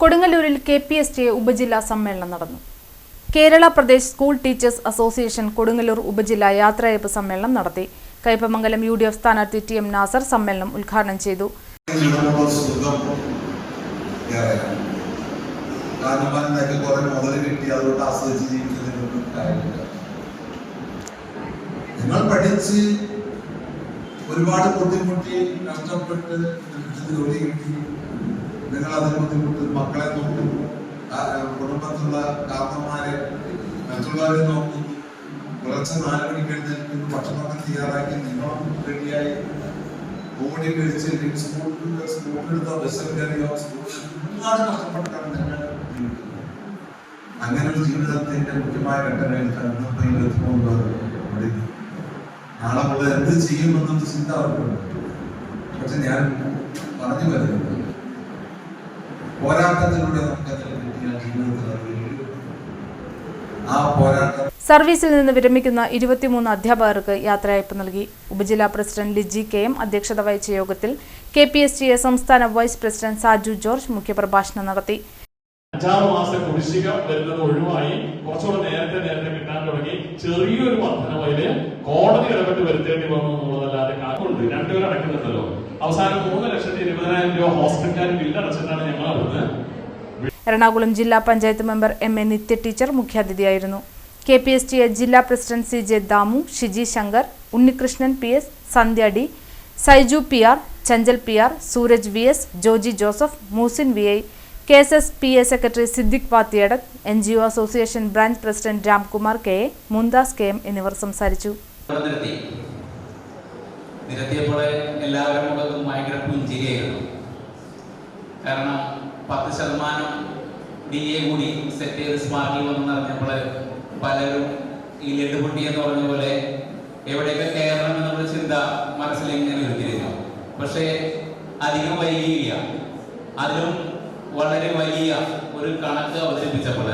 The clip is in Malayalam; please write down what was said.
കൊടുങ്ങല്ലൂരിൽ KPSTA ഉപജില്ലാ സമ്മേളനം നടന്നു. Kerala Pradesh school teachers association Kodungallur ഉപജില്ലാ യാത്രയയപ്പ് സമ്മേളനം നടത്തി. കയ്പമംഗലം UDF സ്ഥാനാർത്ഥി TM നാസർ സമ്മേളനം ഉദ്ഘാടനം ചെയ്തു. ഒരുപാട് ബുദ്ധിമുട്ടി കഷ്ടപ്പെട്ട് ജോലി കിട്ടി, നിങ്ങൾ അതിന് ബുദ്ധിമുട്ട് മക്കളെ നോക്കും, കുടുംബത്തിലുള്ള കാരണന്മാരെ മറ്റുള്ളവരെ നോക്കുന്നു, പുലർച്ചെ 4 മണിക്ക് എഴുന്നേൽക്കുന്നു, ഭക്ഷണമൊക്കെ തയ്യാറാക്കി നിങ്ങളും റെഡിയായി ഓടി കഴിച്ച് സ്കൂളിലെടുത്ത ബസ്സിൽ കയറിയോ ഒരുപാട് കഷ്ടപ്പെട്ടാണ് നിങ്ങൾ ജീവിക്കുന്നത്. അങ്ങനെ ഒരു ജീവിതത്തിന്റെ മുഖ്യമായ ഘട്ടമായിട്ടാണ് 23 നാളെ മുതൽ എന്ത് ചെയ്യുമെന്നൊരു ചിന്ത അവർക്കുണ്ട്. പക്ഷെ ഞാൻ പറഞ്ഞു വരുന്നത് പോരാട്ടത്തിലൂടെ നമുക്ക് കിട്ടിയ ജീവിതത്തിൽ ആ പോരാട്ടം. സർവീസിൽ നിന്ന് വിരമിക്കുന്ന 23 അധ്യാപകർക്ക് യാത്രയയപ്പ് നൽകി. ഉപജില്ലാ പ്രസിഡന്റ് ലിജി KM അധ്യക്ഷത വഹിച്ച യോഗത്തിൽ KPSTA സംസ്ഥാന വൈസ് പ്രസിഡന്റ് സാജു ജോർജ് മുഖ്യപ്രഭാഷണം നടത്തി. 5 മാസ കുടിശ്ശിക വരുന്നത് ഒഴിവായി കുറച്ചുകൂടെ നേരത്തെ കിട്ടാൻ തുടങ്ങി. ചെറിയൊരു വർധനവയില് കോടതി ഇടപെട്ട് വരുത്തേണ്ടി വന്നു എന്നുള്ളതല്ലാതെ കാര്യമുണ്ട്. 2 പേർ അടയ്ക്കുന്നുണ്ടല്ലോ. അവസാനം 3,20,000 രൂപ ഹോസ്പിറ്റൽ ബില്ല് അടച്ചിട്ടാണ് ഞങ്ങൾ അവിടുന്ന്. എറണാകുളം ജില്ലാ panchayat member MA Nithya teacher മുഖ്യാതിഥിയായിരുന്നു. KPSTA ജില്ലാ president CJ Damu, Shiji Shankar, Unnikrishnan PS, Sandhya D, Saiju PR, Chanchal PR, Sooraj VS, Joji Joseph, Moosin VI, KSS PA secretary Siddique Vathiyadath, NGO association branch president Ramkumar KA, Mumtaz KM എന്നിവർ സംസാരിച്ചു. കാരണം 10% DA കൂടി സെറ്റ് ചെയ്ത് സ്മാർട്ടിൽ വന്നപ്പോൾ പലരും ഈ ലഡുപൊട്ടി എന്ന് പറഞ്ഞ പോലെ എവിടെയൊക്കെ കയറണം എന്നുള്ള ചിന്ത മനസ്സിൽ ഇങ്ങനെ ഉരുത്തിരിഞ്ഞു. പക്ഷേ അധികം വൈകിയില്ല. അതിലും വളരെ വലിയ ഒരു കണക്ക് അവതരിപ്പിച്ചപ്പോൾ